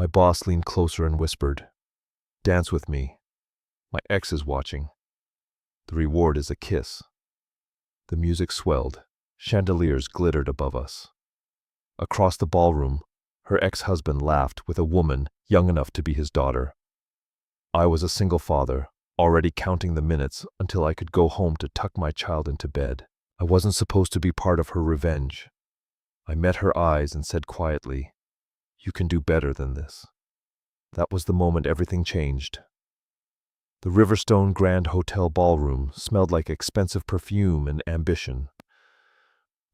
My boss leaned closer and whispered, "Dance with me. My ex is watching. The reward is a kiss." The music swelled. Chandeliers glittered above us. Across the ballroom, her ex-husband laughed with a woman young enough to be his daughter. I was a single father, already counting the minutes until I could go home to tuck my child into bed. I wasn't supposed to be part of her revenge. I met her eyes and said quietly, "You can do better than this." That was the moment everything changed. The Riverstone Grand Hotel ballroom smelled like expensive perfume and ambition.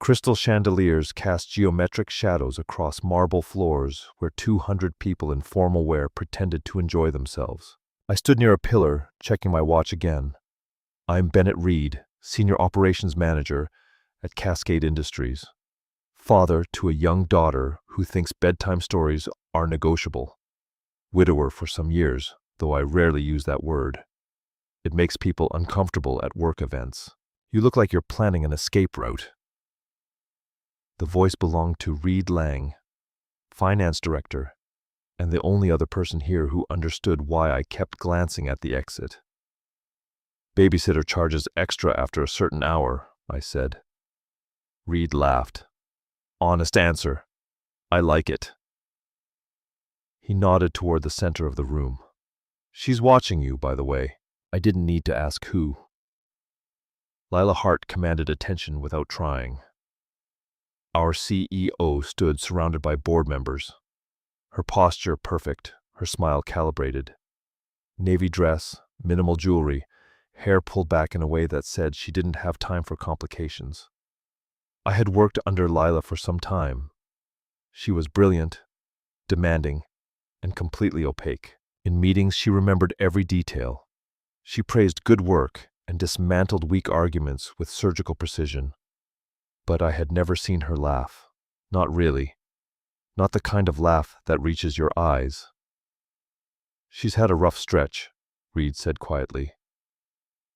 Crystal chandeliers cast geometric shadows across marble floors where 200 people in formal wear pretended to enjoy themselves. I stood near a pillar, checking my watch again. I'm Bennett Reed, Senior Operations Manager at Cascade Industries. Father to a young daughter who thinks bedtime stories are negotiable. Widower for some years, though I rarely use that word. It makes people uncomfortable at work events. "You look like you're planning an escape route." The voice belonged to Reed Lang, finance director, and the only other person here who understood why I kept glancing at the exit. "Babysitter charges extra after a certain hour," I said. Reed laughed. "Honest answer. I like it." He nodded toward the center of the room. "She's watching you, by the way." I didn't need to ask who. Lila Hart commanded attention without trying. Our CEO stood surrounded by board members. Her posture perfect, her smile calibrated. Navy dress, minimal jewelry, hair pulled back in a way that said she didn't have time for complications. I had worked under Lila for some time. She was brilliant, demanding, and completely opaque. In meetings, she remembered every detail. She praised good work and dismantled weak arguments with surgical precision. But I had never seen her laugh. Not really. Not the kind of laugh that reaches your eyes. "She's had a rough stretch," Reed said quietly.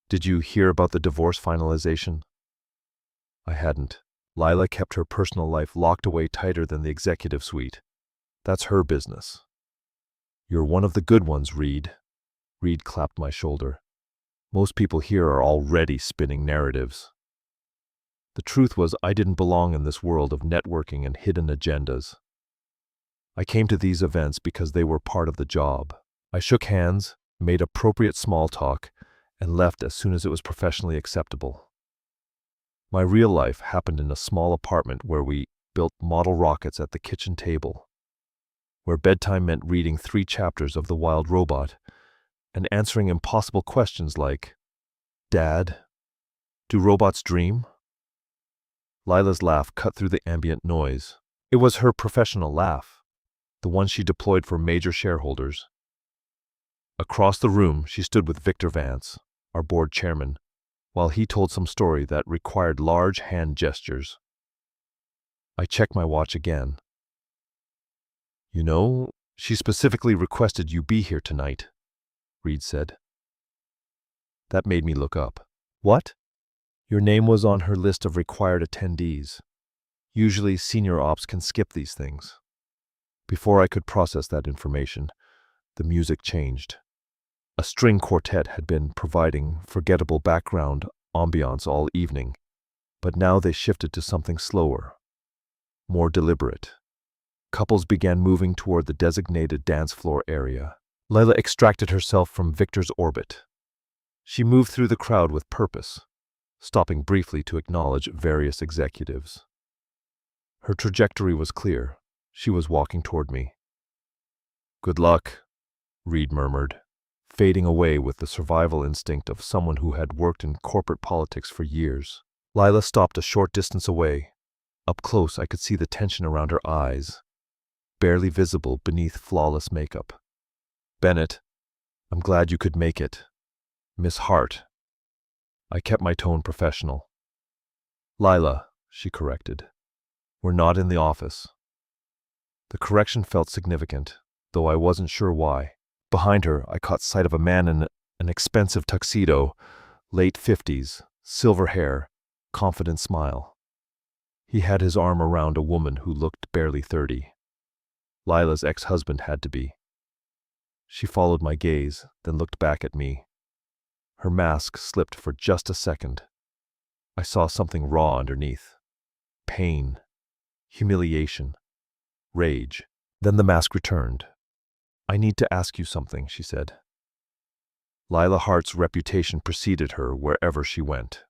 "Did you hear about the divorce finalization?" I hadn't. Lila kept her personal life locked away tighter than the executive suite. That's her business. "You're one of the good ones, Reed." Reed clapped my shoulder. "Most people here are already spinning narratives." The truth was, I didn't belong in this world of networking and hidden agendas. I came to these events because they were part of the job. I shook hands, made appropriate small talk, and left as soon as it was professionally acceptable. My real life happened in a small apartment where we built model rockets at the kitchen table, where bedtime meant reading 3 chapters of The Wild Robot and answering impossible questions like, "Dad, do robots dream?" Lila's laugh cut through the ambient noise. It was her professional laugh, the one she deployed for major shareholders. Across the room, she stood with Victor Vance, our board chairman, while he told some story that required large hand gestures. I checked my watch again. "You know, she specifically requested you be here tonight," Reed said. That made me look up. "What?" "Your name was on her list of required attendees. Usually senior ops can skip these things." Before I could process that information, the music changed. A string quartet had been providing forgettable background ambiance all evening, but now they shifted to something slower, more deliberate. Couples began moving toward the designated dance floor area. Lila extracted herself from Victor's orbit. She moved through the crowd with purpose, stopping briefly to acknowledge various executives. Her trajectory was clear. She was walking toward me. "Good luck," Reed murmured, fading away with the survival instinct of someone who had worked in corporate politics for years. Lila stopped a short distance away. Up close, I could see the tension around her eyes, barely visible beneath flawless makeup. "Bennett, I'm glad you could make it. Miss Hart." I kept my tone professional. "Lila," she corrected. "We're not in the office." The correction felt significant, though I wasn't sure why. Behind her, I caught sight of a man in an expensive tuxedo, late 50s, silver hair, confident smile. He had his arm around a woman who looked barely 30. Lila's ex-husband had to be. She followed my gaze, then looked back at me. Her mask slipped for just a second. I saw something raw underneath. Pain, humiliation, rage. Then the mask returned. "I need to ask you something," she said. Lila Hart's reputation preceded her wherever she went.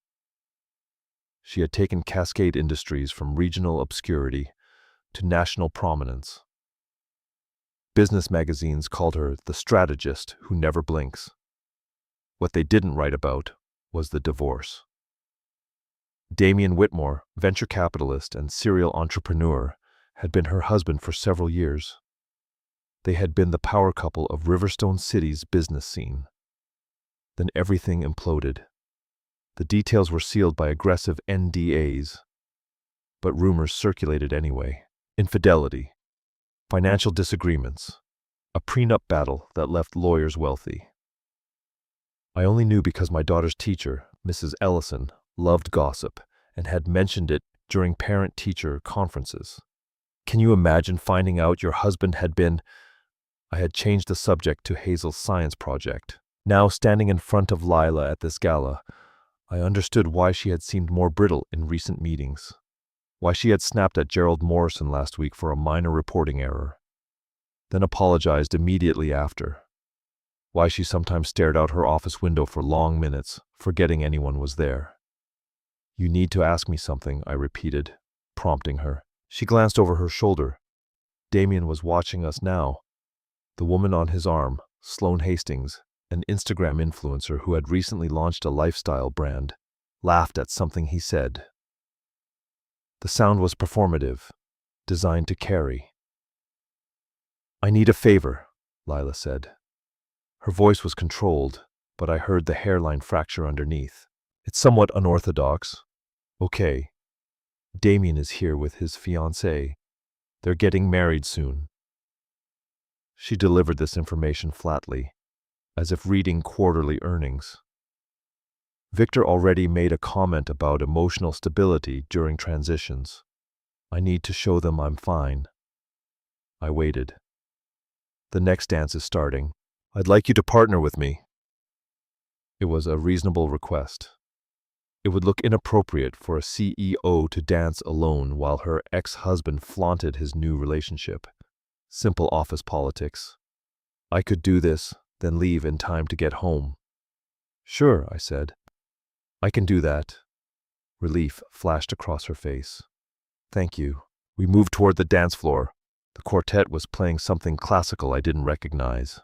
She had taken Cascade Industries from regional obscurity to national prominence. Business magazines called her the strategist who never blinks. What they didn't write about was the divorce. Damian Whitmore, venture capitalist and serial entrepreneur, had been her husband for several years. They had been the power couple of Riverstone City's business scene. Then everything imploded. The details were sealed by aggressive NDAs, but rumors circulated anyway. Infidelity, financial disagreements, a prenup battle that left lawyers wealthy. I only knew because my daughter's teacher, Mrs. Ellison, loved gossip and had mentioned it during parent-teacher conferences. Can you imagine finding out your husband had been... I had changed the subject to Hazel's science project. Now, standing in front of Lila at this gala, I understood why she had seemed more brittle in recent meetings. Why she had snapped at Gerald Morrison last week for a minor reporting error, then apologized immediately after. Why she sometimes stared out her office window for long minutes, forgetting anyone was there. "You need to ask me something," I repeated, prompting her. She glanced over her shoulder. Damian was watching us now. The woman on his arm, Sloane Hastings, an Instagram influencer who had recently launched a lifestyle brand, laughed at something he said. The sound was performative, designed to carry. "I need a favor," Lila said. Her voice was controlled, but I heard the hairline fracture underneath. "It's somewhat unorthodox. Okay. Damian is here with his fiancée. They're getting married soon." She delivered this information flatly, as if reading quarterly earnings. Victor already made a comment about emotional stability during transitions. I need to show them I'm fine. I waited. "The next dance is starting. I'd like you to partner with me." It was a reasonable request. It would look inappropriate for a CEO to dance alone while her ex-husband flaunted his new relationship. Simple office politics. I could do this, then leave in time to get home. "Sure," I said. "I can do that." Relief flashed across her face. "Thank you." We moved toward the dance floor. The quartet was playing something classical I didn't recognize.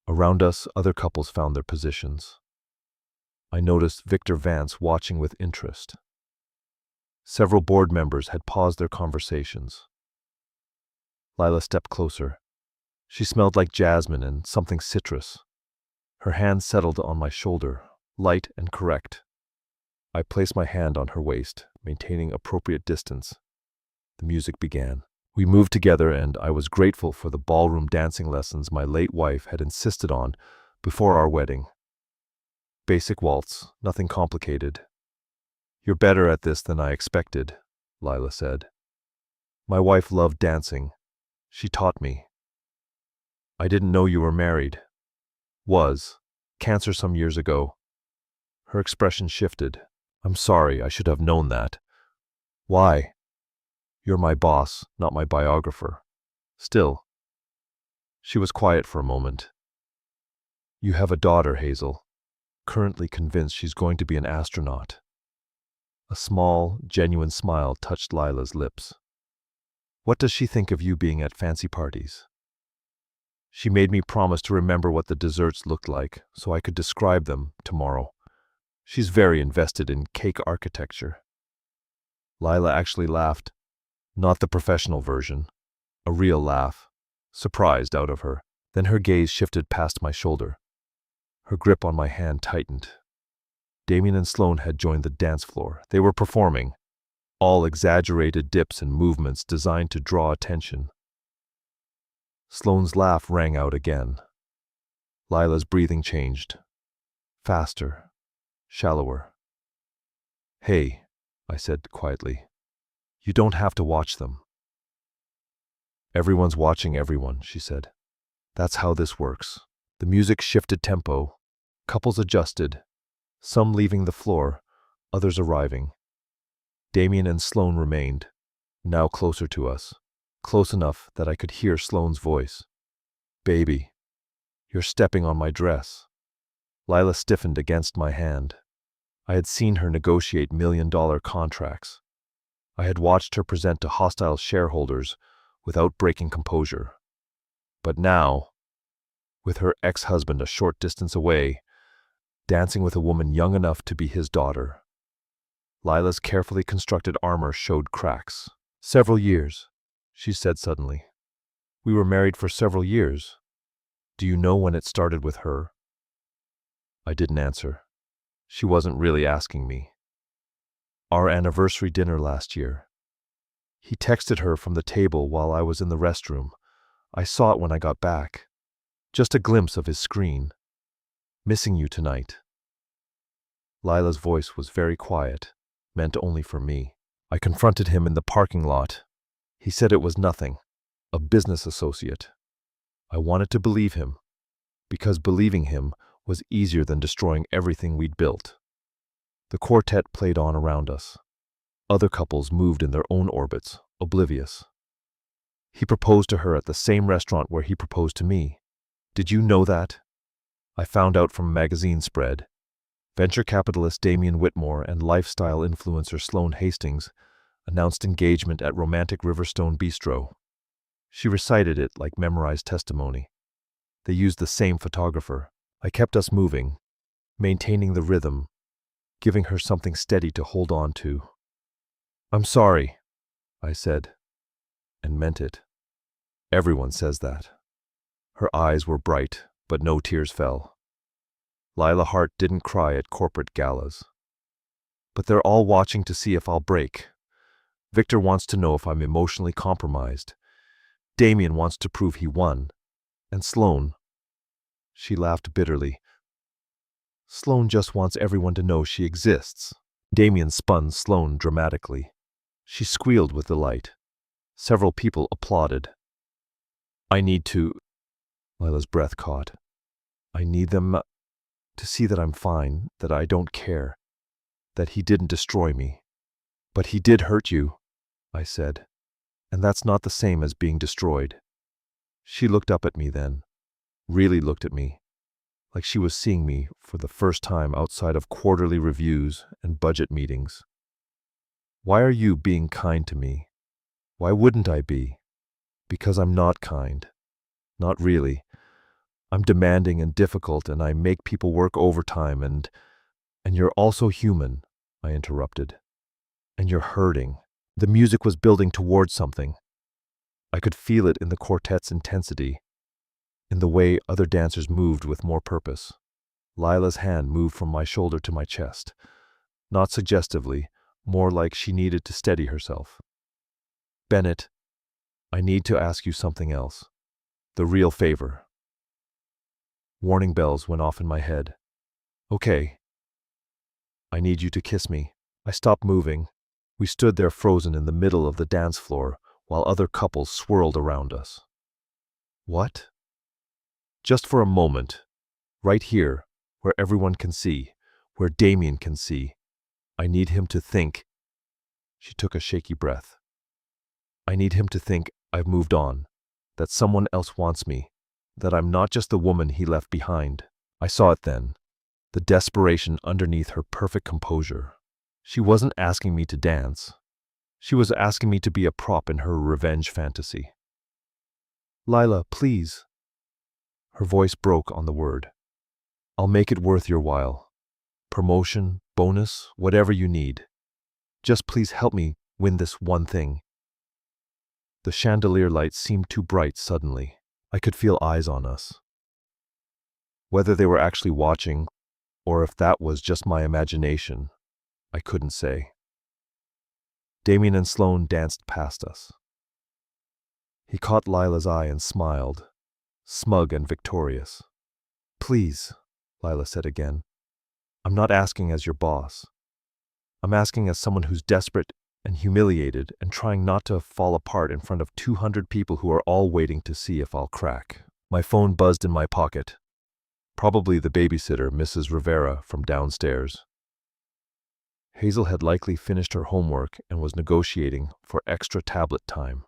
Around us, other couples found their positions. I noticed Victor Vance watching with interest. Several board members had paused their conversations. Lila stepped closer. She smelled like jasmine and something citrus. Her hand settled on my shoulder, light and correct. I placed my hand on her waist, maintaining appropriate distance. The music began. We moved together, and I was grateful for the ballroom dancing lessons my late wife had insisted on before our wedding. Basic waltz, nothing complicated. "You're better at this than I expected," Lila said. "My wife loved dancing. She taught me." "I didn't know you were married." "Was. Cancer some years ago." Her expression shifted. "I'm sorry, I should have known that." "Why?" "You're my boss, not my biographer." "Still." She was quiet for a moment. "You have a daughter, Hazel. Currently convinced she's going to be an astronaut." A small, genuine smile touched Lila's lips. "What does she think of you being at fancy parties?" She made me promise to remember what the desserts looked like so I could describe them tomorrow. She's very invested in cake architecture. Lila actually laughed. Not the professional version. A real laugh. Surprised out of her. Then her gaze shifted past my shoulder. Her grip on my hand tightened. Damian and Sloane had joined the dance floor. They were performing, all exaggerated dips and movements designed to draw attention. Sloane's laugh rang out again. Lila's breathing changed. Faster, shallower. "Hey," I said quietly. "You don't have to watch them." Everyone's watching everyone, she said. That's how this works. The music shifted tempo. Couples adjusted, some leaving the floor, others arriving. Damien and Sloane remained, now closer to us, close enough that I could hear Sloane's voice. Baby, you're stepping on my dress. Lila stiffened against my hand. I had seen her negotiate million-dollar contracts. I had watched her present to hostile shareholders without breaking composure. But now, with her ex-husband a short distance away, dancing with a woman young enough to be his daughter, Lila's carefully constructed armor showed cracks. Several years, she said suddenly. We were married for several years. Do you know when it started with her? I didn't answer. She wasn't really asking me. Our anniversary dinner last year. He texted her from the table while I was in the restroom. I saw it when I got back. Just a glimpse of his screen. Missing you tonight. Lila's voice was very quiet, meant only for me. I confronted him in the parking lot. He said it was nothing, a business associate. I wanted to believe him, because believing him was easier than destroying everything we'd built. The quartet played on around us. Other couples moved in their own orbits, oblivious. He proposed to her at the same restaurant where he proposed to me. Did you know that? I found out from a magazine spread. Venture capitalist Damien Whitmore and lifestyle influencer Sloane Hastings announced engagement at romantic Riverstone Bistro. She recited it like memorized testimony. They used the same photographer. I kept us moving, maintaining the rhythm, giving her something steady to hold on to. I'm sorry, I said, and meant it. Everyone says that. Her eyes were bright, but no tears fell. Lila Hart didn't cry at corporate galas. But they're all watching to see if I'll break. Victor wants to know if I'm emotionally compromised. Damien wants to prove he won. And Sloane. She laughed bitterly. Sloane just wants everyone to know she exists. Damien spun Sloane dramatically. She squealed with delight. Several people applauded. I need to... Lila's breath caught. I need them to see that I'm fine, that I don't care, that he didn't destroy me. But he did hurt you, I said, and that's not the same as being destroyed. She looked up at me then, really looked at me, like she was seeing me for the first time outside of quarterly reviews and budget meetings. Why are you being kind to me? Why wouldn't I be? Because I'm not kind. Not really. I'm demanding and difficult, and I make people work overtime, and you're also human, I interrupted. And you're hurting. The music was building towards something. I could feel it in the quartet's intensity, in the way other dancers moved with more purpose. Lila's hand moved from my shoulder to my chest, not suggestively, more like she needed to steady herself. Bennett, I need to ask you something else. The real favor. Warning bells went off in my head. Okay. I need you to kiss me. I stopped moving. We stood there frozen in the middle of the dance floor while other couples swirled around us. What? Just for a moment. Right here, where everyone can see, where Damien can see. I need him to think. She took a shaky breath. I need him to think I've moved on, that someone else wants me, that I'm not just the woman he left behind. I saw it then, the desperation underneath her perfect composure. She wasn't asking me to dance. She was asking me to be a prop in her revenge fantasy. Lila, please. Her voice broke on the word. I'll make it worth your while. Promotion, bonus, whatever you need. Just please help me win this one thing. The chandelier light seemed too bright suddenly. I could feel eyes on us. Whether they were actually watching, or if that was just my imagination, I couldn't say. Damien and Sloane danced past us. He caught Lila's eye and smiled, smug and victorious. Please, Lila said again. I'm not asking as your boss. I'm asking as someone who's desperate and humiliated and trying not to fall apart in front of 200 people who are all waiting to see if I'll crack. My phone buzzed in my pocket. Probably the babysitter, Mrs. Rivera, from downstairs. Hazel had likely finished her homework and was negotiating for extra tablet time.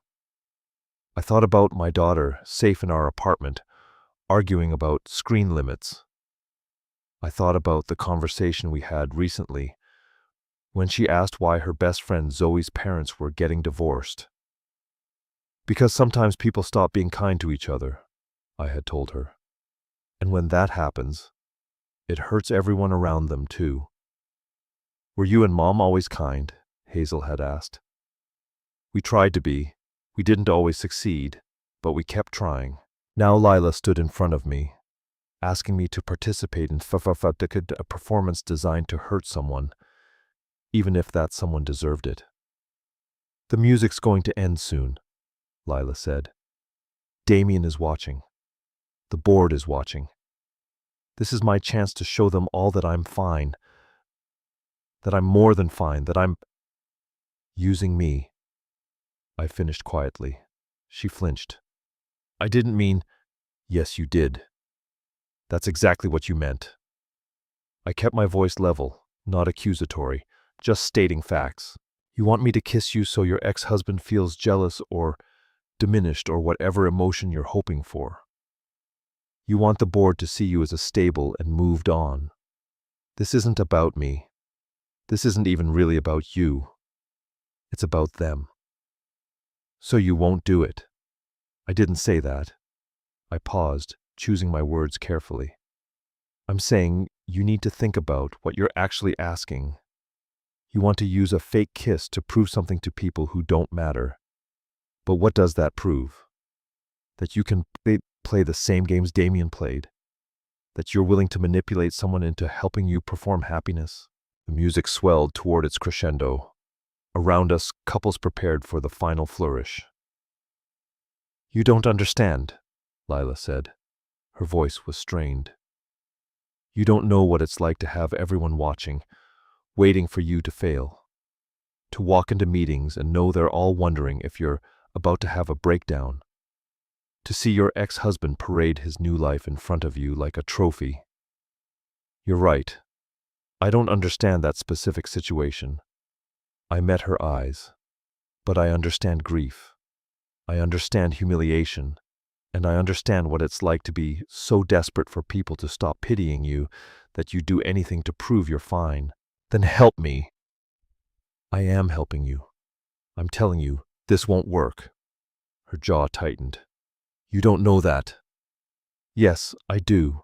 I thought about my daughter, safe in our apartment, arguing about screen limits. I thought about the conversation we had recently when she asked why her best friend Zoe's parents were getting divorced. Because sometimes people stop being kind to each other, I had told her. And when that happens, it hurts everyone around them too. Were you and Mom always kind? Hazel had asked. We tried to be. We didn't always succeed, but we kept trying. Now Lila stood in front of me, asking me to participate in a performance designed to hurt someone, even if that someone deserved it. The music's going to end soon, Lila said. Damien is watching. The board is watching. This is my chance to show them all that I'm fine, that I'm more than fine, that I'm using me. I finished quietly. She flinched. I didn't mean, yes, you did. That's exactly what you meant. I kept my voice level, not accusatory, just stating facts. You want me to kiss you so your ex-husband feels jealous or diminished or whatever emotion you're hoping for. You want the board to see you as a stable and moved on. This isn't about me. This isn't even really about you. It's about them. So you won't do it. I didn't say that. I paused, choosing my words carefully. I'm saying you need to think about what you're actually asking. You want to use a fake kiss to prove something to people who don't matter. But what does that prove? That you can play the same games Damien played? That you're willing to manipulate someone into helping you perform happiness? The music swelled toward its crescendo. Around us, couples prepared for the final flourish. You don't understand, Lila said. Her voice was strained. You don't know what it's like to have everyone watching, waiting for you to fail. To walk into meetings and know they're all wondering if you're about to have a breakdown. To see your ex-husband parade his new life in front of you like a trophy. You're right. I don't understand that specific situation. I met her eyes. But I understand grief. I understand humiliation. And I understand what it's like to be so desperate for people to stop pitying you that you do anything to prove you're fine. Then help me. I am helping you. I'm telling you, this won't work. Her jaw tightened. You don't know that. Yes, I do.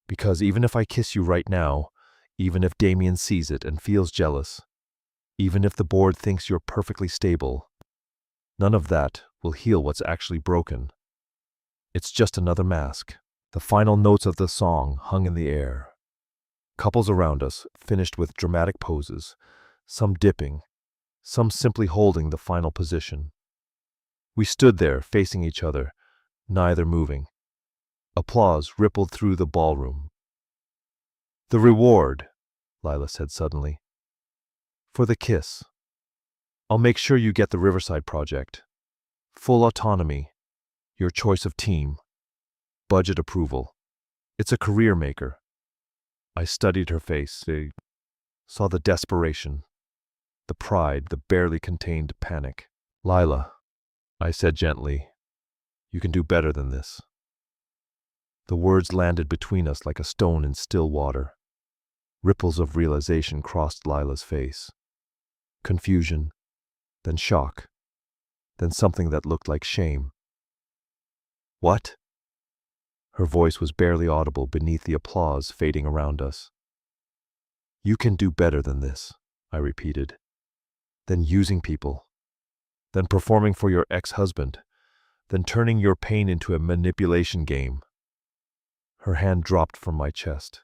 Because even if I kiss you right now, even if Damien sees it and feels jealous, even if the board thinks you're perfectly stable, none of that will heal what's actually broken. It's just another mask. The final notes of the song hung in the air. Couples around us finished with dramatic poses, some dipping, some simply holding the final position. We stood there facing each other, neither moving. Applause rippled through the ballroom. The reward, Lila said suddenly. For the kiss. I'll make sure you get the Riverside project. Full autonomy. Your choice of team. Budget approval. It's a career maker. I studied her face, saw the desperation, the pride, the barely contained panic. Lila, I said gently, you can do better than this. The words landed between us like a stone in still water. Ripples of realization crossed Lila's face. Confusion, then shock, then something that looked like shame. What? Her voice was barely audible beneath the applause fading around us. You can do better than this, I repeated. Than using people. Than performing for your ex-husband. Than turning your pain into a manipulation game. Her hand dropped from my chest.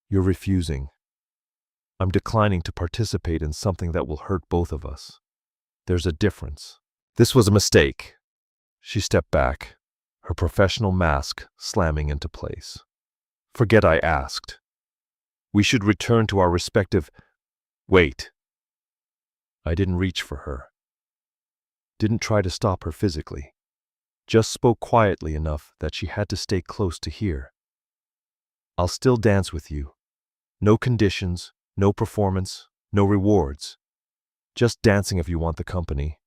You're refusing. I'm declining to participate in something that will hurt both of us. There's a difference. This was a mistake. She stepped back, her professional mask slamming into place. Forget I asked. We should return to our respective... Wait. I didn't reach for her. Didn't try to stop her physically. Just spoke quietly enough that she had to stay close to hear. I'll still dance with you. No conditions, no performance, no rewards. Just dancing if you want the company.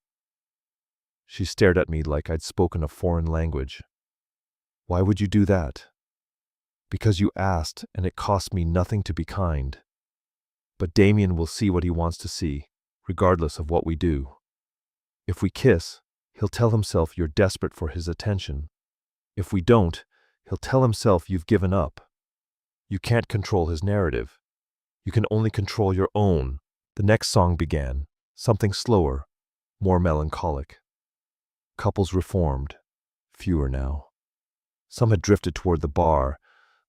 She stared at me like I'd spoken a foreign language. Why would you do that? Because you asked, and it cost me nothing to be kind. But Damien will see what he wants to see, regardless of what we do. If we kiss, he'll tell himself you're desperate for his attention. If we don't, he'll tell himself you've given up. You can't control his narrative. You can only control your own. The next song began, something slower, more melancholic. Couples reformed, fewer now. Some had drifted toward the bar.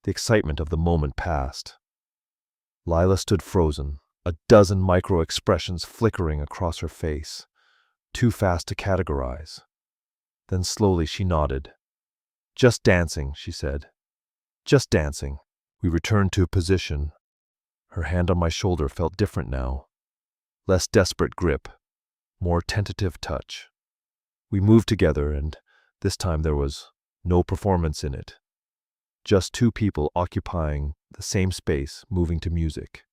The excitement of the moment passed. Lila stood frozen, a dozen micro-expressions flickering across her face, too fast to categorize. Then slowly she nodded. Just dancing, she said. Just dancing. We returned to a position. Her hand on my shoulder felt different now. Less desperate grip, more tentative touch. We moved together, and this time there was no performance in it. Just two people occupying the same space, moving to music.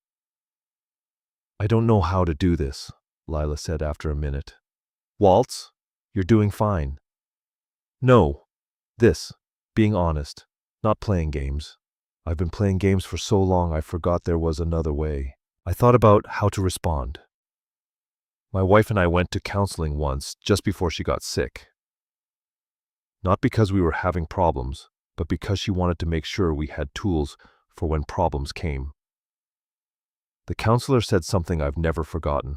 I don't know how to do this, Lila said after a minute. Waltz? You're doing fine. No. This. Being honest. Not playing games. I've been playing games for so long I forgot there was another way. I thought about how to respond. My wife and I went to counseling once, just before she got sick. Not because we were having problems, but because she wanted to make sure we had tools for when problems came. The counselor said something I've never forgotten.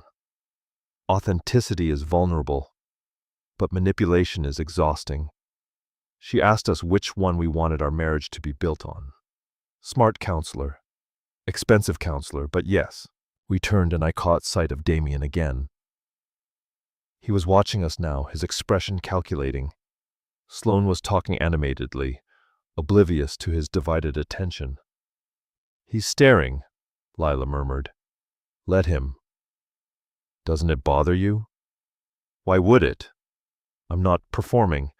Authenticity is vulnerable, but manipulation is exhausting. She asked us which one we wanted our marriage to be built on. Smart counselor. Expensive counselor, but yes. We turned and I caught sight of Damien again. He was watching us now, his expression calculating. Sloane was talking animatedly, oblivious to his divided attention. He's staring, Lila murmured. Let him. Doesn't it bother you? Why would it? I'm not performing.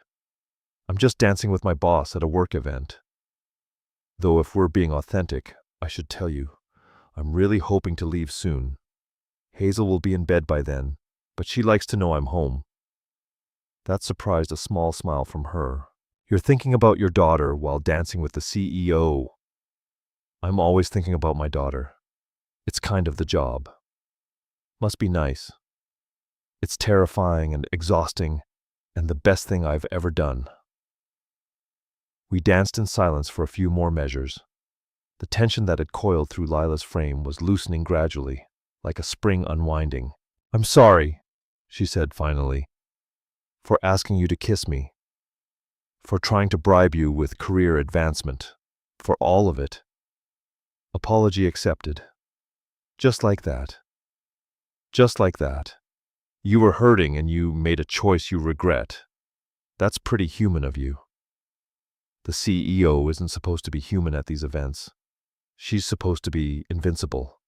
I'm just dancing with my boss at a work event. Though if we're being authentic, I should tell you, I'm really hoping to leave soon. Hazel will be in bed by then, but she likes to know I'm home. That surprised a small smile from her. You're thinking about your daughter while dancing with the CEO. I'm always thinking about my daughter. It's kind of the job. Must be nice. It's terrifying and exhausting, and the best thing I've ever done. We danced in silence for a few more measures. The tension that had coiled through Lila's frame was loosening gradually, like a spring unwinding. I'm sorry, she said finally, for asking you to kiss me, for trying to bribe you with career advancement, for all of it. Apology accepted. Just like that. Just like that. You were hurting and you made a choice you regret. That's pretty human of you. The CEO isn't supposed to be human at these events. She's supposed to be invincible.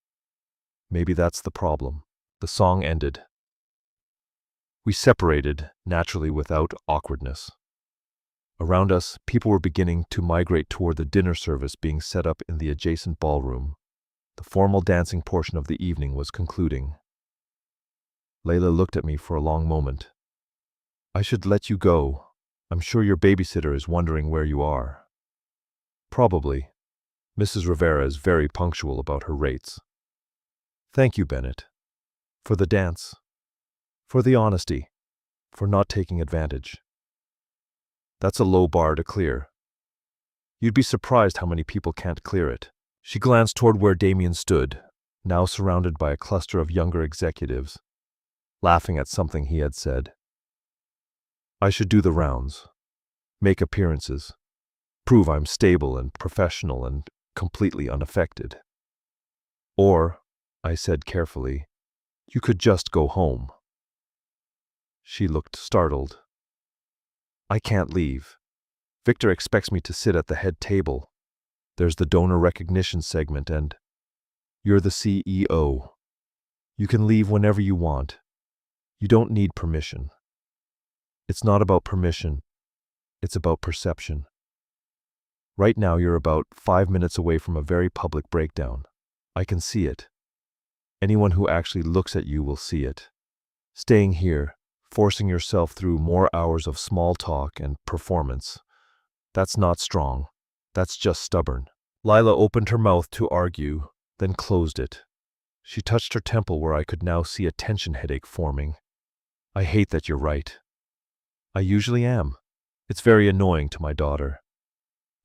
Maybe that's the problem. The song ended. We separated, naturally without awkwardness. Around us, people were beginning to migrate toward the dinner service being set up in the adjacent ballroom. The formal dancing portion of the evening was concluding. Layla looked at me for a long moment. I should let you go. I'm sure your babysitter is wondering where you are. Probably. Mrs. Rivera is very punctual about her rates. Thank you, Bennett. For the dance. For the honesty. For not taking advantage. That's a low bar to clear. You'd be surprised how many people can't clear it. She glanced toward where Damien stood, now surrounded by a cluster of younger executives, laughing at something he had said. I should do the rounds, make appearances, prove I'm stable and professional and completely unaffected. Or, I said carefully, you could just go home. She looked startled. I can't leave. Victor expects me to sit at the head table. There's the donor recognition segment and you're the CEO. You can leave whenever you want. You don't need permission. It's not about permission, it's about perception. Right now you're about 5 minutes away from a very public breakdown. I can see it. Anyone who actually looks at you will see it. Staying here, forcing yourself through more hours of small talk and performance, that's not strong. That's just stubborn. Lila opened her mouth to argue, then closed it. She touched her temple where I could now see a tension headache forming. I hate that you're right. I usually am. It's very annoying to my daughter.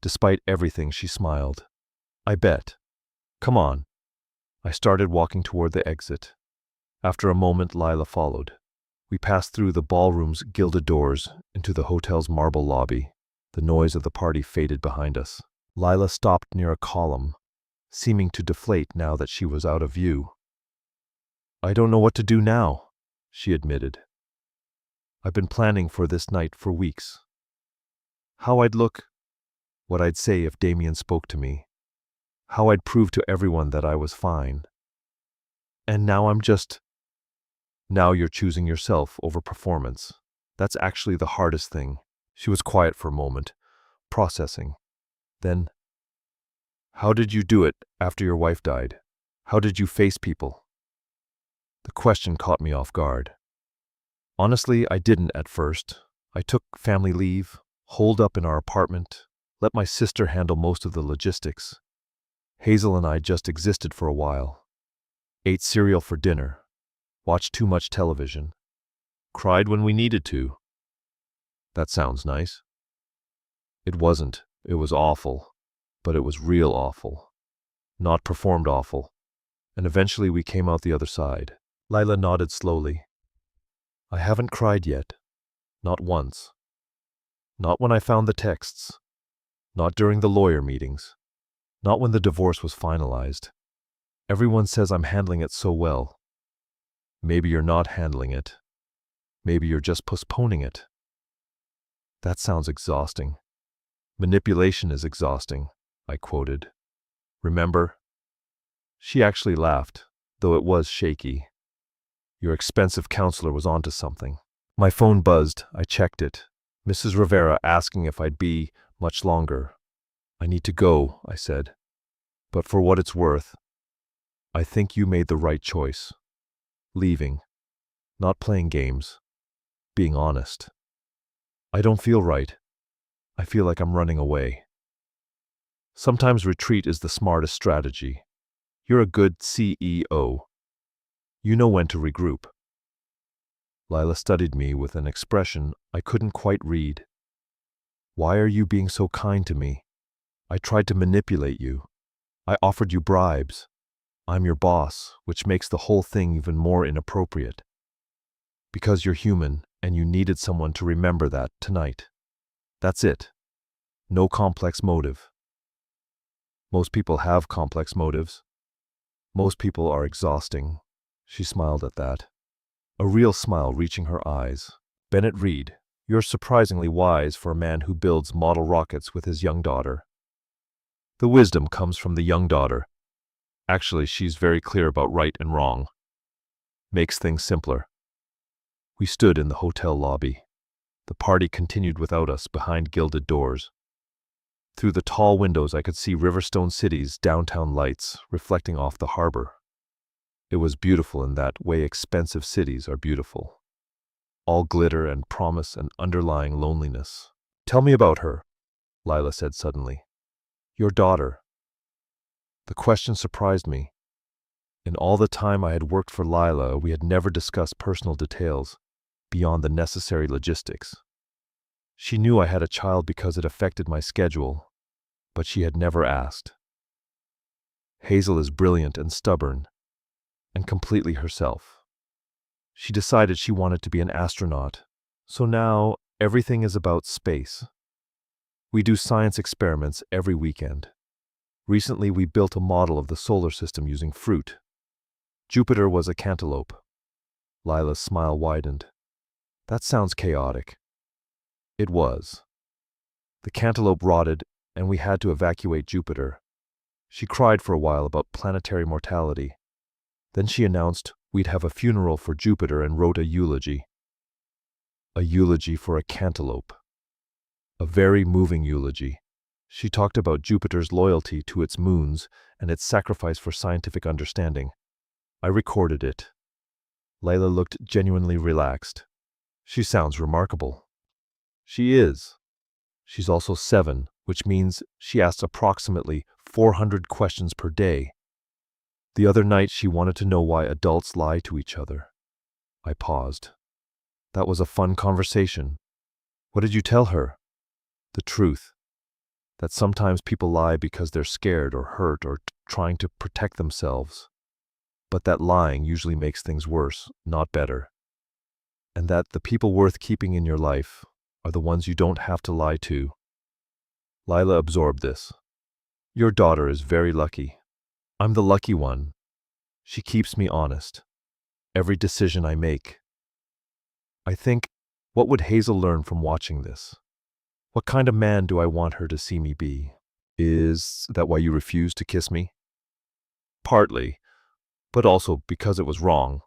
Despite everything, she smiled. I bet. Come on. I started walking toward the exit. After a moment, Lila followed. We passed through the ballroom's gilded doors into the hotel's marble lobby. The noise of the party faded behind us. Lila stopped near a column, seeming to deflate now that she was out of view. I don't know what to do now, she admitted. I've been planning for this night for weeks. How I'd look, what I'd say if Damien spoke to me, how I'd prove to everyone that I was fine. And now Now you're choosing yourself over performance. That's actually the hardest thing. She was quiet for a moment, processing. Then, how did you do it after your wife died? How did you face people? The question caught me off guard. Honestly, I didn't at first. I took family leave, holed up in our apartment, let my sister handle most of the logistics. Hazel and I just existed for a while. Ate cereal for dinner, watched too much television, cried when we needed to. That sounds nice. It wasn't. It was awful. But it was real awful. Not performed awful. And eventually we came out the other side. Lila nodded slowly. I haven't cried yet. Not once. Not when I found the texts. Not during the lawyer meetings. Not when the divorce was finalized. Everyone says I'm handling it so well. Maybe you're not handling it. Maybe you're just postponing it. That sounds exhausting. Manipulation is exhausting, I quoted. Remember? She actually laughed, though it was shaky. Your expensive counselor was onto something. My phone buzzed. I checked it. Mrs. Rivera asking if I'd be much longer. I need to go, I said. But for what it's worth, I think you made the right choice. Leaving. Not playing games. Being honest. I don't feel right. I feel like I'm running away. Sometimes retreat is the smartest strategy. You're a good CEO. You know when to regroup. Lila studied me with an expression I couldn't quite read. Why are you being so kind to me? I tried to manipulate you. I offered you bribes. I'm your boss, which makes the whole thing even more inappropriate. Because you're human, and you needed someone to remember that tonight. That's it. No complex motive. Most people have complex motives. Most people are exhausting. She smiled at that. A real smile reaching her eyes. Bennett Reed, you're surprisingly wise for a man who builds model rockets with his young daughter. The wisdom comes from the young daughter. Actually, she's very clear about right and wrong. Makes things simpler. We stood in the hotel lobby. The party continued without us behind gilded doors. Through the tall windows I could see Riverstone City's downtown lights reflecting off the harbor. It was beautiful in that way expensive cities are beautiful. All glitter and promise and underlying loneliness. Tell me about her, Lila said suddenly. Your daughter. The question surprised me. In all the time I had worked for Lila, we had never discussed personal details beyond the necessary logistics. She knew I had a child because it affected my schedule, but she had never asked. Hazel is brilliant and stubborn, and completely herself. She decided she wanted to be an astronaut, so now everything is about space. We do science experiments every weekend. Recently we built a model of the solar system using fruit. Jupiter was a cantaloupe. Lila's smile widened. That sounds chaotic. It was. The cantaloupe rotted, and we had to evacuate Jupiter. She cried for a while about planetary mortality. Then she announced, We'd have a funeral for Jupiter and wrote a eulogy. A eulogy for a cantaloupe. A very moving eulogy. She talked about Jupiter's loyalty to its moons and its sacrifice for scientific understanding. I recorded it. Lila looked genuinely relaxed. She sounds remarkable. She is. She's also 7, which means she asks approximately 400 questions per day. The other night she wanted to know why adults lie to each other. I paused. That was a fun conversation. What did you tell her? The truth. That sometimes people lie because they're scared or hurt or trying to protect themselves. But that lying usually makes things worse, not better. And that the people worth keeping in your life are the ones you don't have to lie to. Lila absorbed this. Your daughter is very lucky. I'm the lucky one. She keeps me honest. Every decision I make. I think, what would Hazel learn from watching this? What kind of man do I want her to see me be? Is that why you refused to kiss me? Partly, but also because it was wrong.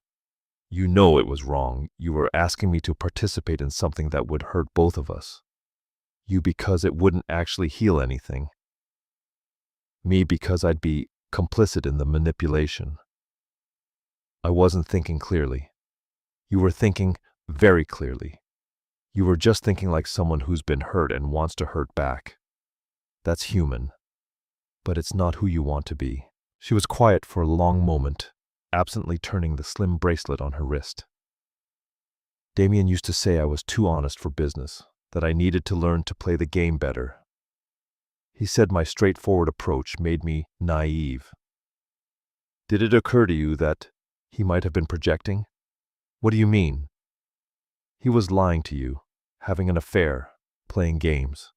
You know it was wrong. You were asking me to participate in something that would hurt both of us. You because it wouldn't actually heal anything. Me because I'd be complicit in the manipulation. I wasn't thinking clearly. You were thinking very clearly. You were just thinking like someone who's been hurt and wants to hurt back. That's human. But it's not who you want to be. She was quiet for a long moment, absently turning the slim bracelet on her wrist. Damien used to say I was too honest for business, that I needed to learn to play the game better. He said my straightforward approach made me naive. Did it occur to you that he might have been projecting? What do you mean? He was lying to you, having an affair, playing games.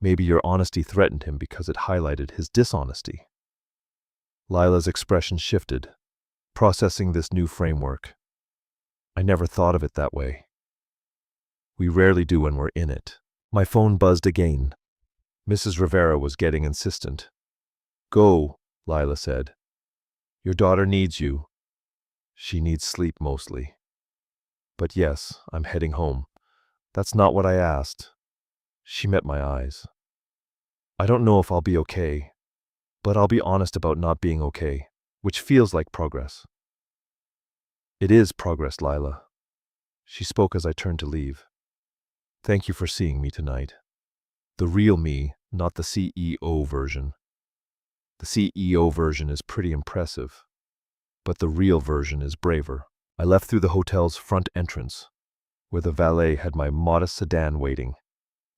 Maybe your honesty threatened him because it highlighted his dishonesty. Lila's expression shifted, processing this new framework. I never thought of it that way. We rarely do when we're in it. My phone buzzed again. Mrs. Rivera was getting insistent. Go, Lila said. Your daughter needs you. She needs sleep mostly. But yes, I'm heading home. That's not what I asked. She met my eyes. I don't know if I'll be okay, but I'll be honest about not being okay, which feels like progress. It is progress, Lila. She spoke as I turned to leave. Thank you for seeing me tonight. The real me, not the CEO version. The CEO version is pretty impressive, but the real version is braver. I left through the hotel's front entrance, where the valet had my modest sedan waiting.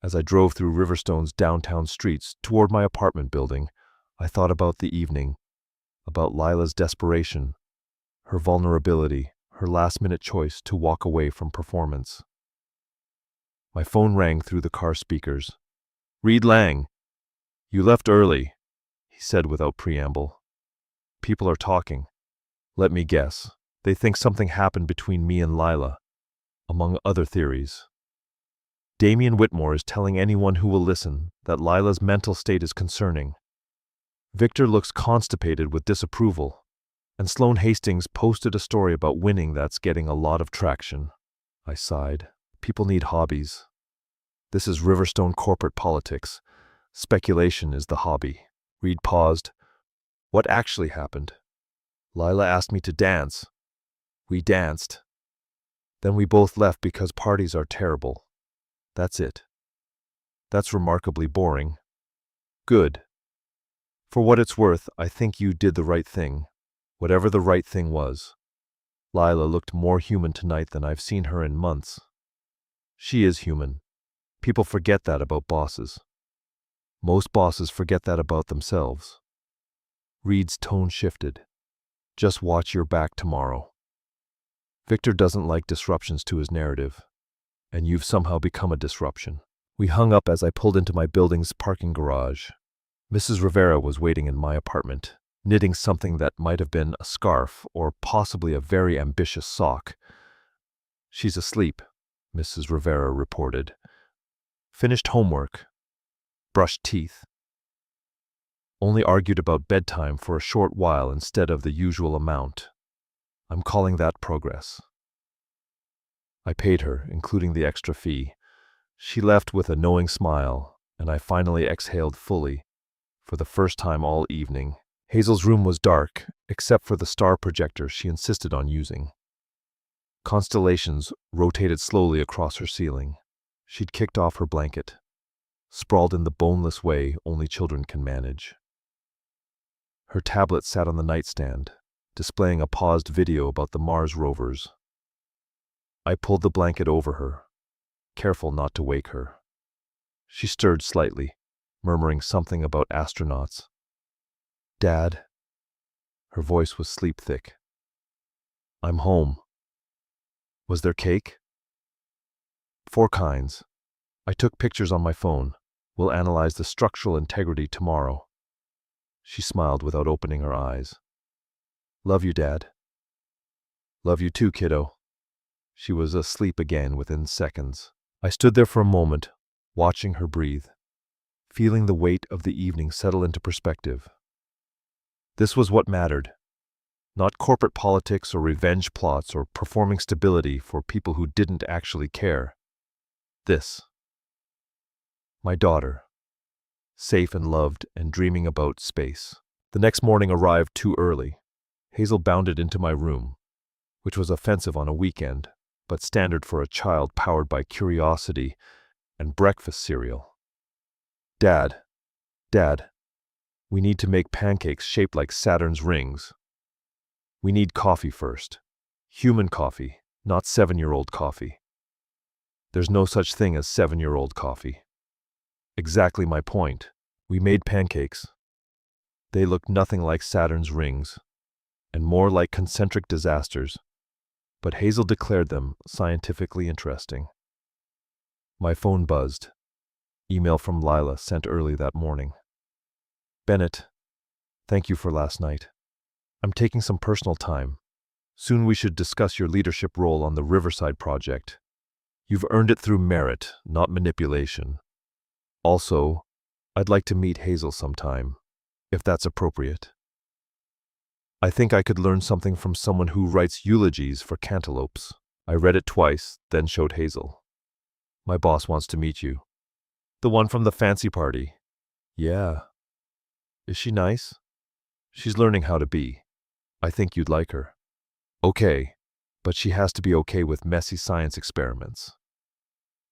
As I drove through Riverstone's downtown streets toward my apartment building, I thought about the evening, about Lila's desperation, her vulnerability, her last-minute choice to walk away from performance. My phone rang through the car speakers. Reed Lang, you left early, he said without preamble. People are talking. Let me guess. They think something happened between me and Lila, among other theories. Damien Whitmore is telling anyone who will listen that Lila's mental state is concerning. Victor looks constipated with disapproval, and Sloane Hastings posted a story about winning that's getting a lot of traction. I sighed. People need hobbies. This is Riverstone corporate politics. Speculation is the hobby. Reed paused. What actually happened? Lila asked me to dance. We danced. Then we both left because parties are terrible. That's it. That's remarkably boring. Good. For what it's worth, I think you did the right thing, whatever the right thing was. Lila looked more human tonight than I've seen her in months. She is human. People forget that about bosses. Most bosses forget that about themselves. Reed's tone shifted. Just watch your back tomorrow. Victor doesn't like disruptions to his narrative, and you've somehow become a disruption. We hung up as I pulled into my building's parking garage. Mrs. Rivera was waiting in my apartment, knitting something that might have been a scarf or possibly a very ambitious sock. She's asleep, Mrs. Rivera reported. Finished homework. Brushed teeth. Only argued about bedtime for a short while instead of the usual amount. I'm calling that progress. I paid her, including the extra fee. She left with a knowing smile, and I finally exhaled fully, for the first time all evening. Hazel's room was dark, except for the star projector she insisted on using. Constellations rotated slowly across her ceiling. She'd kicked off her blanket, sprawled in the boneless way only children can manage. Her tablet sat on the nightstand, displaying a paused video about the Mars rovers. I pulled the blanket over her, careful not to wake her. She stirred slightly, murmuring something about astronauts. "Dad?" Her voice was sleep-thick. "I'm home." "Was there cake?" "4 kinds. I took pictures on my phone. We'll analyze the structural integrity tomorrow." She smiled without opening her eyes. "Love you, Dad." "Love you too, kiddo." She was asleep again within seconds. I stood there for a moment, watching her breathe, feeling the weight of the evening settle into perspective. This was what mattered. Not corporate politics or revenge plots or performing stability for people who didn't actually care. This. My daughter. Safe and loved and dreaming about space. The next morning arrived too early. Hazel bounded into my room, which was offensive on a weekend, but standard for a child powered by curiosity and breakfast cereal. Dad, we need to make pancakes shaped like Saturn's rings. We need coffee first. Human coffee, not 7-year-old coffee. There's no such thing as 7-year-old coffee. Exactly my point. We made pancakes. They looked nothing like Saturn's rings, and more like concentric disasters, but Hazel declared them scientifically interesting. My phone buzzed. Email from Lila sent early that morning. "Bennett, thank you for last night. I'm taking some personal time. Soon we should discuss your leadership role on the Riverside project. You've earned it through merit, not manipulation. Also, I'd like to meet Hazel sometime, if that's appropriate. I think I could learn something from someone who writes eulogies for cantaloupes." I read it twice, then showed Hazel. "My boss wants to meet you." "The one from the fancy party?" "Yeah." "Is she nice?" "She's learning how to be. I think you'd like her." "Okay, but she has to be okay with messy science experiments."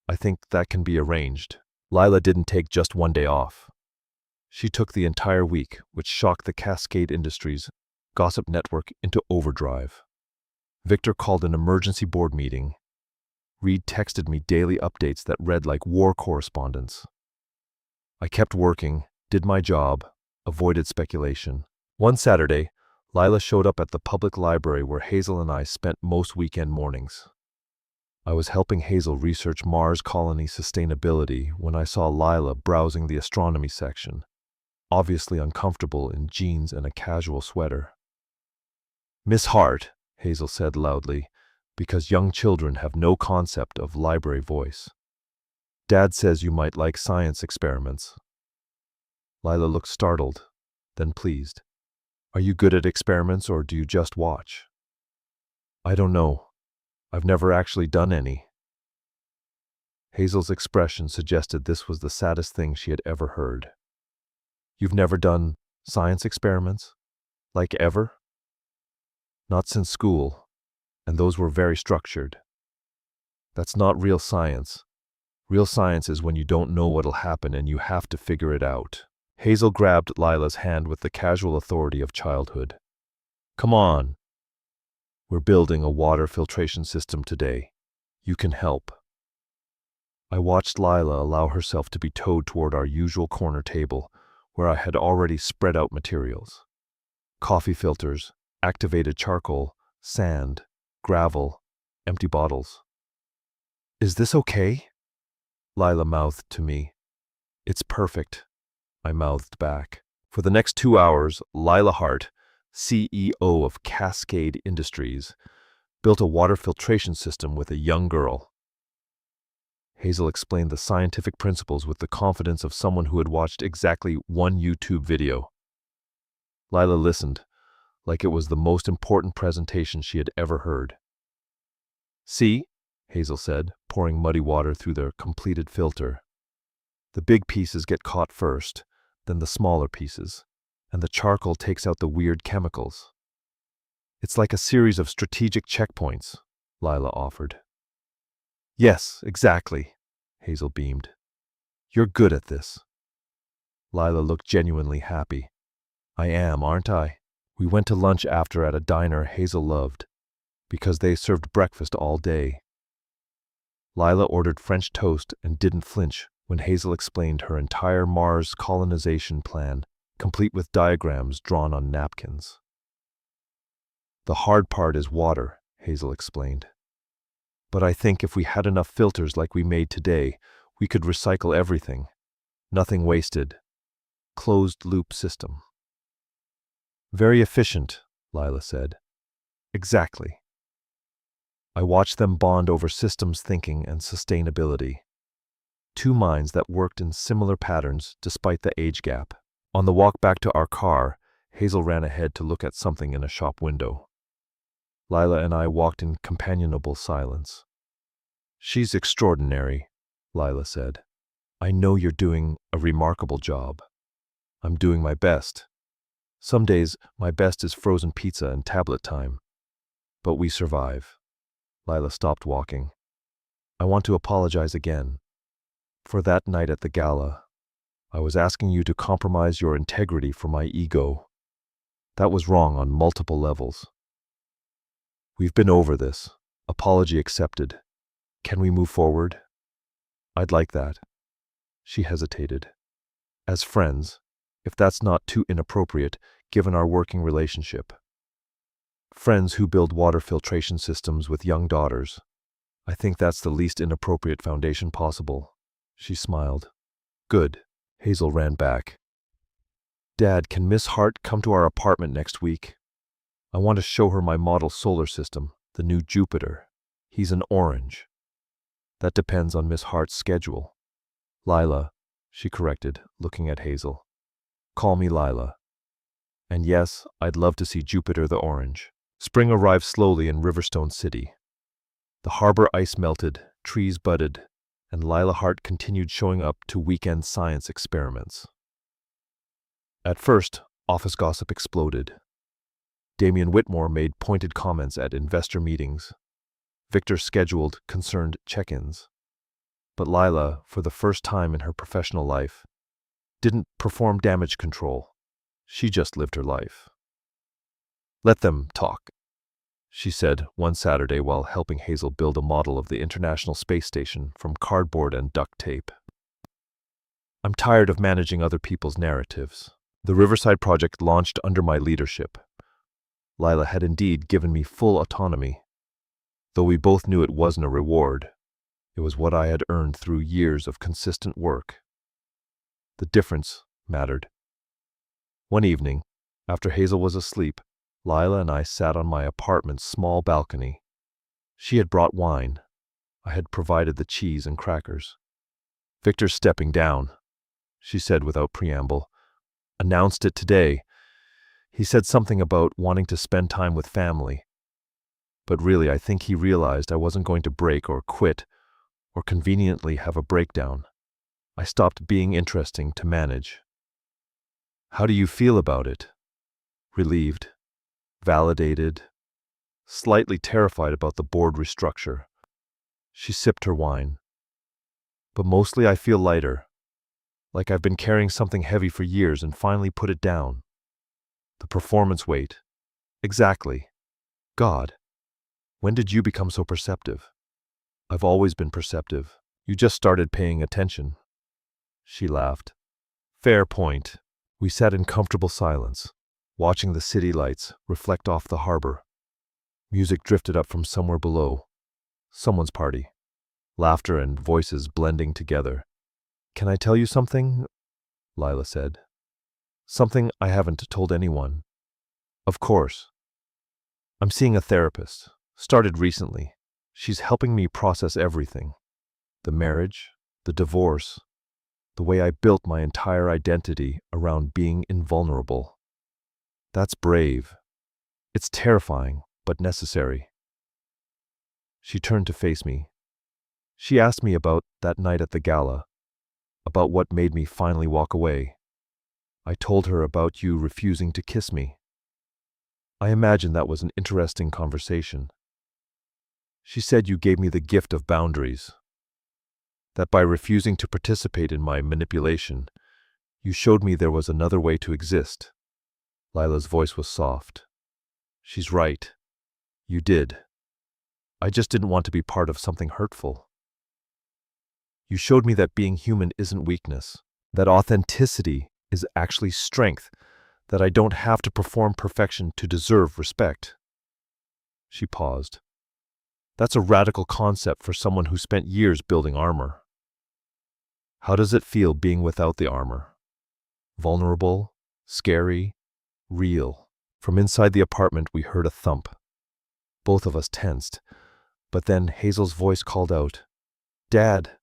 "I think that can be arranged." Lila didn't take just one day off. She took the entire week, which shocked the Cascade Industries gossip network into overdrive. Victor called an emergency board meeting. Reed texted me daily updates that read like war correspondence. I kept working, did my job, avoided speculation. One Saturday, Lila showed up at the public library where Hazel and I spent most weekend mornings. I was helping Hazel research Mars colony sustainability when I saw Lila browsing the astronomy section, obviously uncomfortable in jeans and a casual sweater. "Miss Hart," Hazel said loudly, because young children have no concept of library voice. "Dad says you might like science experiments." Lila looked startled, then pleased. "Are you good at experiments or do you just watch?" "I don't know. I've never actually done any." Hazel's expression suggested this was the saddest thing she had ever heard. "You've never done science experiments? Like ever?" "Not since school, and those were very structured." "That's not real science. Real science is when you don't know what'll happen and you have to figure it out." Hazel grabbed Lila's hand with the casual authority of childhood. "Come on. We're building a water filtration system today. You can help." I watched Lila allow herself to be towed toward our usual corner table, where I had already spread out materials. Coffee filters, activated charcoal, sand, gravel, empty bottles. "Is this okay?" Lila mouthed to me. "It's perfect," I mouthed back. For the next 2 hours, Lila Hart, CEO of Cascade Industries, built a water filtration system with a young girl. Hazel explained the scientific principles with the confidence of someone who had watched exactly one YouTube video. Lila listened, like it was the most important presentation she had ever heard. "See," Hazel said, pouring muddy water through their completed filter. "The big pieces get caught first, then the smaller pieces, and the charcoal takes out the weird chemicals. It's like a series of strategic checkpoints," Lila offered. "Yes, exactly," Hazel beamed. "You're good at this." Lila looked genuinely happy. "I am, aren't I?" We went to lunch after at a diner Hazel loved, because they served breakfast all day. Lila ordered French toast and didn't flinch when Hazel explained her entire Mars colonization plan, complete with diagrams drawn on napkins. "The hard part is water," Hazel explained. "But I think if we had enough filters like we made today, we could recycle everything. Nothing wasted. Closed-loop system." "Very efficient," Lila said. "Exactly." I watched them bond over systems thinking and sustainability. Two minds that worked in similar patterns despite the age gap. On the walk back to our car, Hazel ran ahead to look at something in a shop window. Lila and I walked in companionable silence. "She's extraordinary," Lila said. "I know you're doing a remarkable job. I'm doing my best. Some days, my best is frozen pizza and tablet time. But we survive." Lila stopped walking. "I want to apologize again. For that night at the gala, I was asking you to compromise your integrity for my ego. That was wrong on multiple levels. We've been over this. Apology accepted. Can we move forward?" "I'd like that." She hesitated. "As friends, if that's not too inappropriate, given our working relationship. Friends who build water filtration systems with young daughters. I think that's the least inappropriate foundation possible." She smiled. "Good." Hazel ran back. "Dad, can Miss Hart come to our apartment next week? I want to show her my model solar system, the new Jupiter. He's an orange." "That depends on Miss Hart's schedule." "Lila," she corrected, looking at Hazel. "Call me Lila. And yes, I'd love to see Jupiter the orange." Spring arrived slowly in Riverstone City. The harbor ice melted, trees budded, and Lila Hart continued showing up to weekend science experiments. At first, office gossip exploded. Damian Whitmore made pointed comments at investor meetings. Victor scheduled concerned check-ins. But Lila, for the first time in her professional life, didn't perform damage control. She just lived her life. "Let them talk," she said one Saturday while helping Hazel build a model of the International Space Station from cardboard and duct tape. "I'm tired of managing other people's narratives. The Riverside project launched under my leadership. Lila had indeed given me full autonomy. Though we both knew it wasn't a reward, it was what I had earned through years of consistent work. The difference mattered." One evening, after Hazel was asleep, Lila and I sat on my apartment's small balcony. She had brought wine. I had provided the cheese and crackers. "Victor's stepping down," she said without preamble. "Announced it today. He said something about wanting to spend time with family. But really, I think he realized I wasn't going to break or quit or conveniently have a breakdown. I stopped being interesting to manage." "How do you feel about it?" "Relieved. Validated. Slightly terrified about the board restructure." She sipped her wine. "But mostly I feel lighter. Like I've been carrying something heavy for years and finally put it down. The performance weight." "Exactly. God, when did you become so perceptive?" "I've always been perceptive. You just started paying attention." She laughed. "Fair point." We sat in comfortable silence, watching the city lights reflect off the harbor. Music drifted up from somewhere below. Someone's party. Laughter and voices blending together. "Can I tell you something?" Lila said. "Something I haven't told anyone." "Of course." "I'm seeing a therapist. Started recently. She's helping me process everything. The marriage, the divorce, the way I built my entire identity around being invulnerable. That's brave. It's terrifying, but necessary. She turned to face me. She asked me about that night at the gala, about what made me finally walk away. I told her about you refusing to kiss me. I imagined that was an interesting conversation. She said you gave me the gift of boundaries, that by refusing to participate in my manipulation, you showed me there was another way to exist. Lila's voice was soft. She's right. You did. I just didn't want to be part of something hurtful. You showed me that being human isn't weakness, that authenticity is actually strength, that I don't have to perform perfection to deserve respect. She paused. That's a radical concept for someone who spent years building armor. How does it feel being without the armor? Vulnerable, scary, real. From inside the apartment, we heard a thump. Both of us tensed, but then Hazel's voice called out, "Dad!"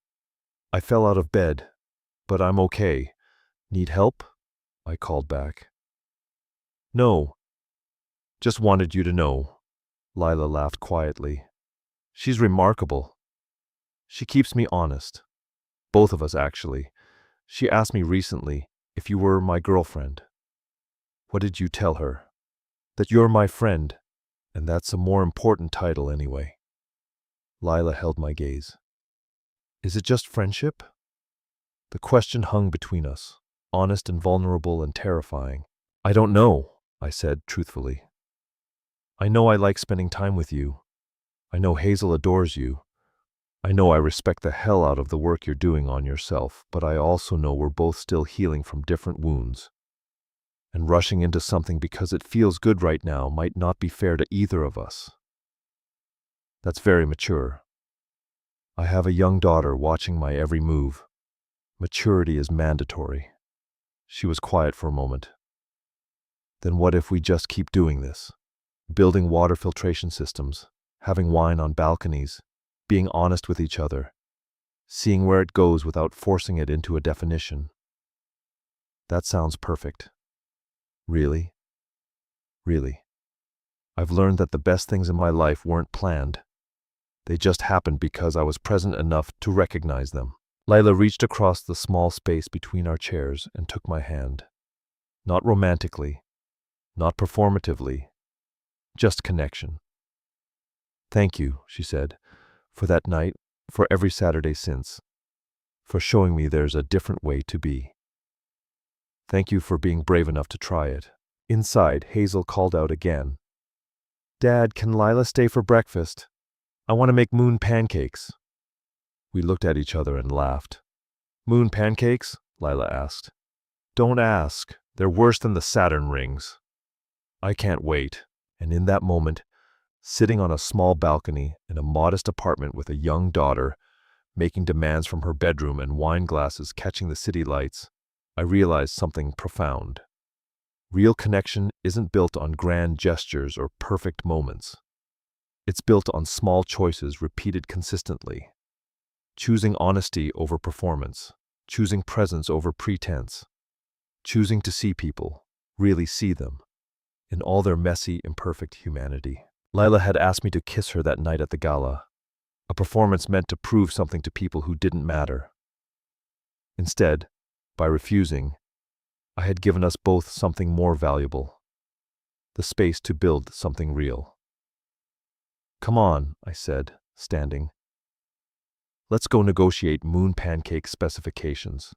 I fell out of bed, but I'm okay. Need help? I called back. No. Just wanted you to know. Lila laughed quietly. She's remarkable. She keeps me honest. Both of us, actually. She asked me recently if you were my girlfriend. What did you tell her? That you're my friend, and that's a more important title anyway. Lila held my gaze. Is it just friendship? The question hung between us, honest and vulnerable and terrifying. I don't know, I said truthfully. I know I like spending time with you. I know Hazel adores you. I know I respect the hell out of the work you're doing on yourself, but I also know we're both still healing from different wounds. And rushing into something because it feels good right now might not be fair to either of us. That's very mature. I have a young daughter watching my every move. Maturity is mandatory. She was quiet for a moment. Then what if we just keep doing this? Building water filtration systems, having wine on balconies, being honest with each other, seeing where it goes without forcing it into a definition. That sounds perfect. Really? Really. I've learned that the best things in my life weren't planned. They just happened because I was present enough to recognize them. Lila reached across the small space between our chairs and took my hand. Not romantically, not performatively, just connection. Thank you, she said, for that night, for every Saturday since, for showing me there's a different way to be. Thank you for being brave enough to try it. Inside, Hazel called out again. Dad, can Lila stay for breakfast? I want to make moon pancakes. We looked at each other and laughed. Moon pancakes? Lila asked. Don't ask. They're worse than the Saturn rings. I can't wait. And in that moment, sitting on a small balcony in a modest apartment with a young daughter, making demands from her bedroom and wine glasses catching the city lights, I realized something profound. Real connection isn't built on grand gestures or perfect moments. It's built on small choices repeated consistently. Choosing honesty over performance, choosing presence over pretense, choosing to see people, really see them, in all their messy, imperfect humanity. Lila had asked me to kiss her that night at the gala, a performance meant to prove something to people who didn't matter. Instead, by refusing, I had given us both something more valuable, the space to build something real. Come on, I said, standing. Let's go negotiate moon pancake specifications.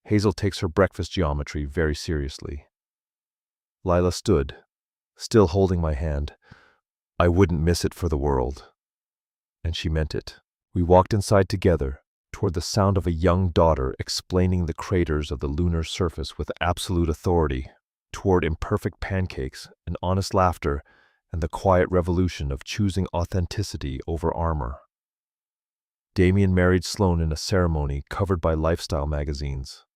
Hazel takes her breakfast geometry very seriously. Lila stood, still holding my hand. I wouldn't miss it for the world. And she meant it. We walked inside together, toward the sound of a young daughter explaining the craters of the lunar surface with absolute authority, toward imperfect pancakes and honest laughter and the quiet revolution of choosing authenticity over armor. Damien married Sloane in a ceremony covered by lifestyle magazines.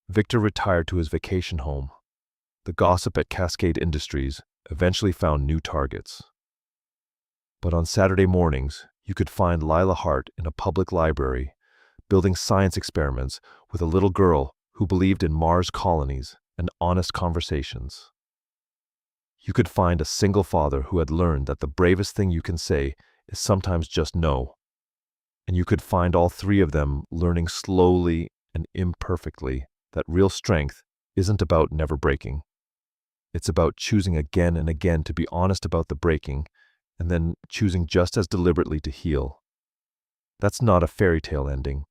Victor retired to his vacation home. The gossip at Cascade Industries eventually found new targets. But on Saturday mornings, you could find Lila Hart in a public library, building science experiments with a little girl who believed in Mars colonies and honest conversations. You could find a single father who had learned that the bravest thing you can say is sometimes just no. And you could find all three of them learning slowly and imperfectly that real strength isn't about never breaking. It's about choosing again and again to be honest about the breaking, and then choosing just as deliberately to heal. That's not a fairy tale ending.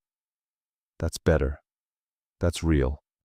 That's better. That's real.